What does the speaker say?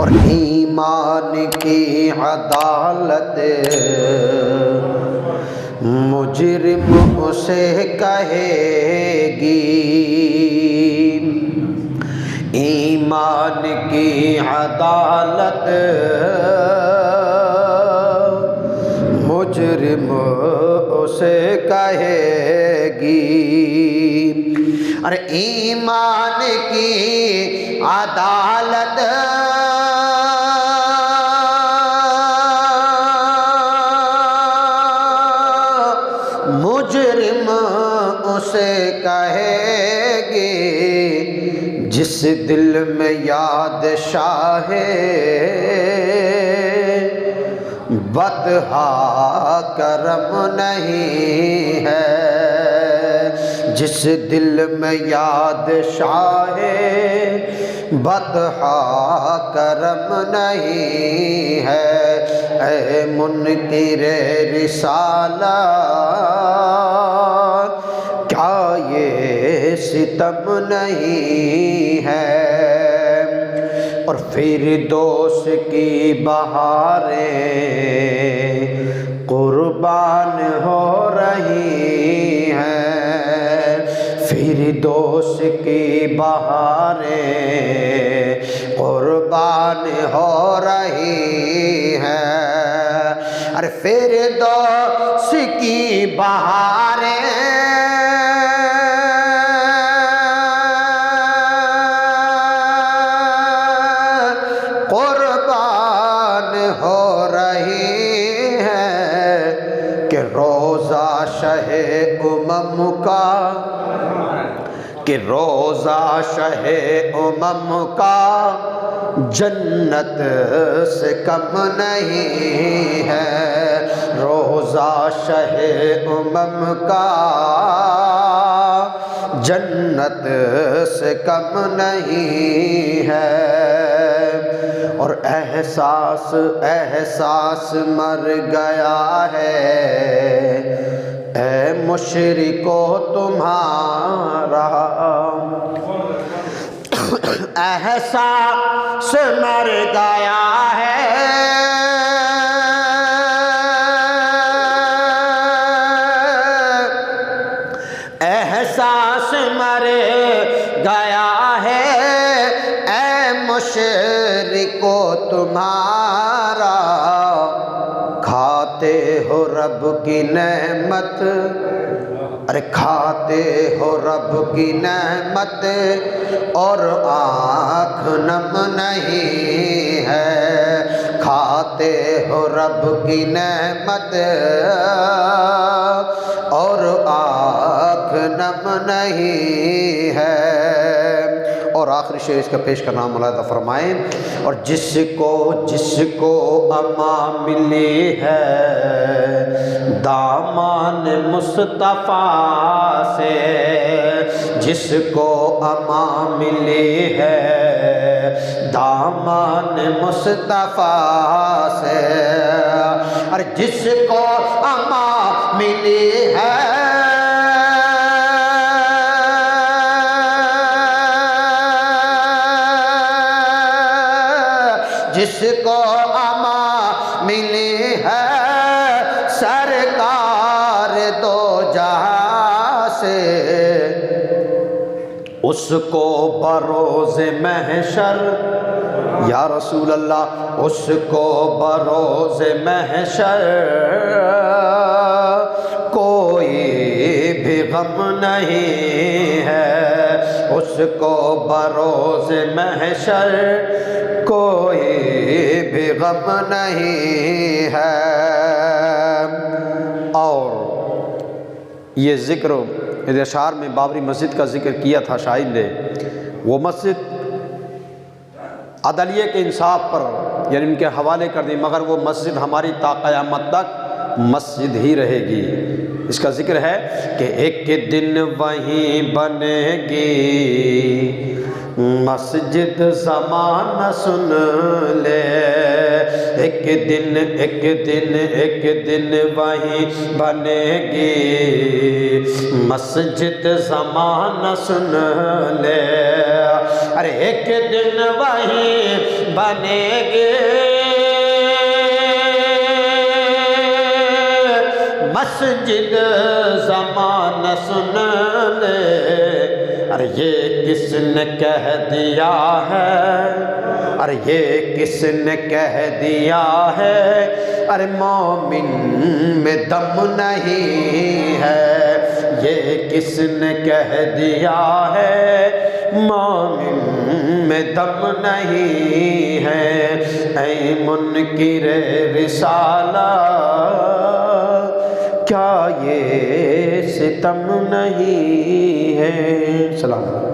اور ایمان کی عدالت مجرم اسے کہے گی، ایمان کی عدالت مجرم اسے کہے گی۔ ارے ایمان کی عدالت مجرم اسے کہے گی، جس دل میں یاد شاہ بدہا کرم نہیں ہے، جس دل میں یاد شاہ بدہا کرم نہیں ہے۔ اے منکر رسالت کیا یہ ستم نہیں ہے؟ اور فردوس کی بہاریں قربان ہو رہی ہیں، فردوس کی بہاریں قربان ہو رہی ہیں۔ ارے فردوس کی بہاریں قربان ہو رہی ہے، کہ روضہ شہ امم کا، کہ روضہ شہ امم کا جنت سے کم نہیں ہے، روضہ شہ امم کا جنت سے کم نہیں ہے۔ اور احساس احساس مر گیا ہے، اے مشرکو تمہارا، احساس مر گیا ہے، احساس مر گیا ہے، اے مشرکو تمہارا، کھاتے ہو رب کی نعمت، ارے کھاتے ہو رب کی نعمت اور آنکھ نم نہیں ہے، کھاتے ہو رب کی نعمت اور آنکھ نم نہیں ہے۔ اور آخری شعر اس کا پیش کرنا ملاحظہ فرمائیں۔ اور جس کو اما ملی ہے دامان مصطفیٰ سے، جس کو اما ملی ہے دامان مصطفیٰ سے، اور جس کو اما ملی ہے جس کو اما ملی ہے سرکار دو جہاں سے، اس کو بروز محشر، یا رسول اللہ، اس کو بروز محشر کوئی بھی غم نہیں ہے، اس کو بروز محشر کوئی بھی غم نہیں ہے۔ اور یہ ذکر اشعار میں بابری مسجد کا ذکر کیا تھا شاعر نے، وہ مسجد عدلیہ کے انصاف پر یعنی ان کے حوالے کر دی، مگر وہ مسجد ہماری تا قیامت تک مسجد ہی رہے گی۔ اس کا ذکر ہے کہ ایک دن وہیں بنے گی مسجد، زمانہ سن لے، ایک ایک دن وہیں بنے گی مسجد زمانہ سن لے، ارے ایک دن وہیں بنے گی مسجد زمانہ سن لے، ارے یہ کس نے کہہ دیا ہے، ارے یہ کس نے کہہ دیا ہے، ارے مومن میں دم نہیں ہے، یہ کس نے کہہ دیا ہے مومن میں دم نہیں ہے، اے منکر رسالہ کیا یہ ستم نہیں ہے؟ سلام۔